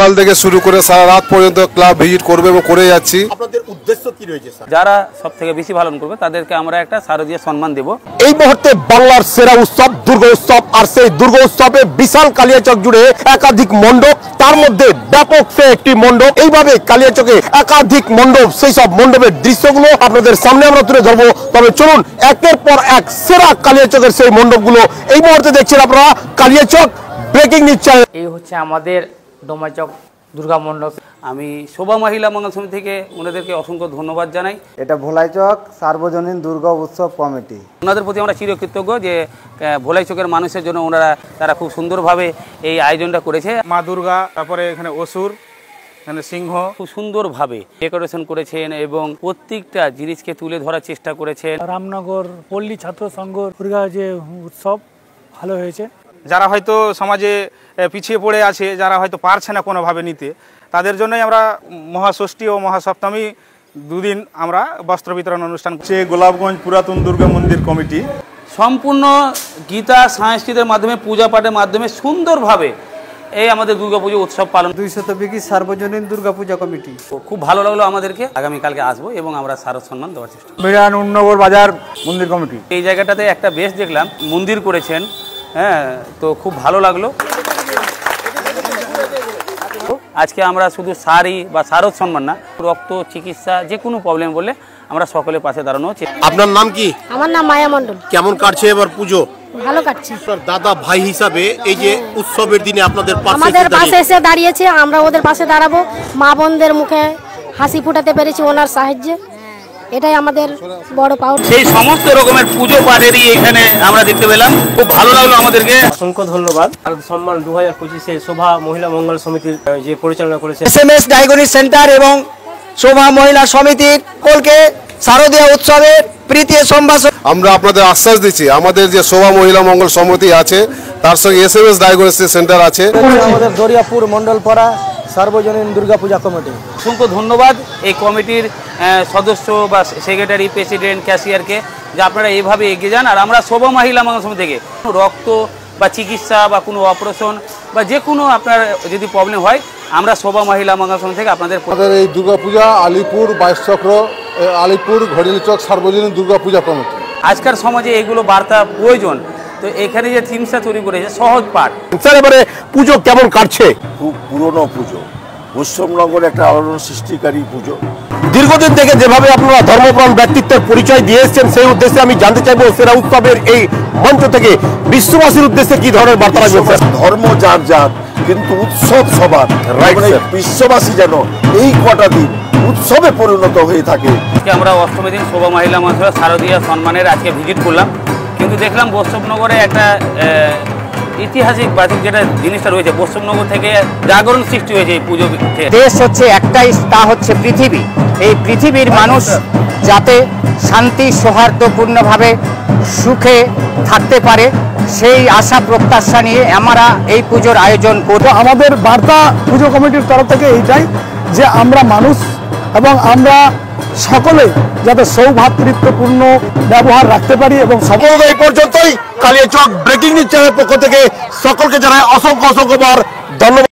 সকাল থেকে শুরু করে সারা রাত পর্যন্ত ক্লাব ভিজিট করবে এবং করে যাচ্ছি। আপনাদের উদ্দেশ্য কি রয়েছে স্যার? যারা সবথেকে বেশি পালন করবে তাদেরকে আমরা একটা শারদীয় সম্মান দেব। এই মুহূর্তে বাংলার সেরা উৎসব দুর্গা উৎসব, আর সেই দুর্গা উৎসবে বিশাল কালিয়াচক জুড়ে একাধিক মণ্ডপ, তার মধ্যে ব্যাপক সে একটি মণ্ডপ। এইভাবে কালিয়াচকে একাধিক মণ্ডপ, সেই সব মণ্ডপের দৃশ্যগুলো আপনাদের সামনে আমরা তুলে ধরবো। তবে চলুন একের পর এক সেরা কালিয়াচকের সেই মণ্ডপগুলো এই মুহূর্তে দেখছেন আপনারা কালিয়াচক ব্রেকিং নিউজ চ্যানেল। এই হচ্ছে আমাদের ডোমাচক দুর্গা মণ্ডপ। আমি শোভা মহিলা মঙ্গল সমিতি থেকে ওনাদেরকে অসংখ্য ধন্যবাদ জানাই। এটা ভোলাইচক সার্বজনীন দুর্গা উৎসব কমিটি, ওনাদের প্রতি আমরা চিরকৃতজ্ঞ যে ভোলাইচকের মানুষের জন্য তারা খুব সুন্দরভাবে এই আয়োজনটা করেছে। মা দুর্গা, তারপরে এখানে অসুর, এখানে সিংহ, খুব সুন্দরভাবে ডেকোরেশন করেছেন এবং প্রত্যেকটা জিনিসকে তুলে ধরার চেষ্টা করেছেন। রামনগর পল্লী ছাত্র সংঘ দুর্গা যে উৎসব ভালো হয়েছে। যারা হয়তো সমাজে পিছিয়ে পড়ে আছে, যারা হয়তো পারছে না কোনোভাবে নিতে, তাদের জন্যই আমরা মহাষষ্ঠী ও মহাসপ্তমী দুদিন আমরা বস্ত্র বিতরণ অনুষ্ঠান করছি। গোলাপগঞ্জ পুরাতন দুর্গা মন্দির কমিটি সম্পূর্ণ গীতা সংস্কৃতের মাধ্যমে, পূজা পাঠের মাধ্যমে সুন্দরভাবে এই আমাদের দুর্গাপুজো উৎসব পালন। 200 সার্বজনীন দুর্গা পূজা কমিটি। খুব ভালো লাগলো আমাদেরকে। আগামীকালকে আসবো এবং আমরা শারদ সম্মান দেওয়ার চেষ্টা করব। বিরাননগর বাজার মন্দির কমিটি এই জায়গাটাতে একটা বেশ দেখলাম মন্দির করেছেন, হ্যাঁ, তো খুব ভালো লাগলো। আজকে আমরা শুধু শাড়ি বা শারদ সম্মান না, রক্ত চিকিৎসা যে কোনো প্রবলেম বললে আমরা সকলের পাশে দাঁড়ানো হচ্ছে। আপনার নাম কি? আমার নাম মায়া মণ্ডল। কেমন কাটছে এবার পুজো? ভালো কাটছে। দাদা ভাই হিসাবে এই যে উৎসবের দিনে আপনাদের আমাদের পাশে এসে দাঁড়িয়েছে, আমরা ওদের পাশে দাঁড়াবো। মা বোনদের মুখে হাসি ফুটাতে পেরেছি ওনার সাহায্যে, এটাই আমাদের বড় পাওয়া। সেই সমস্ত রকমের পুজো পাঠেরই এখানে আমরা দেখতে পেলাম, খুব ভালো লাগলো আমাদেরকে। অসংখ্য ধন্যবাদ। সম্মান 2025 শোভা মহিলা মঙ্গল সমিতির যে পরিচালনা করেছে SMS ডায়াগনিক সেন্টার এবং শোভা মহিলা সমিতির সকলকে শারদীয় উৎসবের প্রীতি সম্ভাষণ। আমরা আপনাদের আশ্বাস দিচ্ছি, আমাদের যে শোভা মহিলা মঙ্গল সমিতি আছে তার সঙ্গে SMS ডায়াগনস্টিক সেন্টার আছে। আমাদের দরিয়াপুর মণ্ডলপাড়া সার্বজনীন দুর্গা পূজা কমিটি। অসংখ্য ধন্যবাদ এই কমিটির সদস্য বা সেক্রেটারি, প্রেসিডেন্ট, ক্যাশিয়ারকে, যে আপনারা এইভাবে এগিয়ে যান। আর আমরা শোভা মহিলা মঙ্গল সমিতি থেকে রক্ত বা চিকিৎসা বা কোনো অপারেশন বা যে কোনো আপনার যদি প্রবলেম হয়, আমরা শোভা মহিলা মঙ্গল সমিতি থেকে আপনাদের এই দুর্গাপূজা আলিপুর 22 চক্র, আলিপুর ঘড়িয়ালিচক সার্বজনীন দুর্গাপূজা কমিটি। আজকাল সমাজে এগুলো বার্তা প্রয়োজন, তো এখানে যে থিমসটা তৈরি করেছে সহজ পাঠ। স্যার এবারে পুজো কেমন কাটছে? খুব পুরনো পুজো, পশ্চিমনগর একটা আলোড়ন সৃষ্টিকারী পুজো। দীর্ঘদিন থেকে যেভাবে আপনারা ধর্মপ্রাণ ব্যক্তিত্বের পরিচয় দিয়ে এসেছেন, সেই উদ্দেশ্যে আমি জানতে চাইবো সেরা উৎসবের এই মঞ্চ থেকে বিশ্ববাসীর উদ্দেশ্যে কি ধরনের বার্তা রাখবেন? ধর্ম যার যার, কিন্তু উৎসব সবার। বিশ্ববাসী যেন এই কটা দিন উৎসবে পরিণত হয়ে থাকে। আমরা অষ্টমী দিন শোভা মহিলা মঞ্চ শারদীয় সম্মানের আজকে ভিজিট করলাম, কিন্তু দেখলাম বৈষ্ণবনগরে একটা ঐতিহাসিক বাচিক যেটা জিনিসটা রয়েছে, বৈষ্ণবনগর থেকে জাগরণ সৃষ্টি হয়েছে এই পুজো। দেশ হচ্ছে একটাই, তা হচ্ছে পৃথিবী। এই পৃথিবীর মানুষ যাতে শান্তি সৌহার্দ্যপূর্ণভাবে সুখে থাকতে পারে, সেই আশা প্রত্যাশা নিয়ে আমরা এই পুজোর আয়োজন করব। আমাদের বার্তা পুজো কমিটির তরফ থেকে এইটাই যে আমরা মানুষ এবং আমরা সকলে যাতে সৌভ্রাতৃত্বপূর্ণ ব্যবহার রাখতে পারি। এবং সকল এই পর্যন্তই কালিয়াচক ব্রেকিং নিউজ চ্যানেলের পক্ষ থেকে সকলকে জানাই অসংখ্য ধন্যবাদ।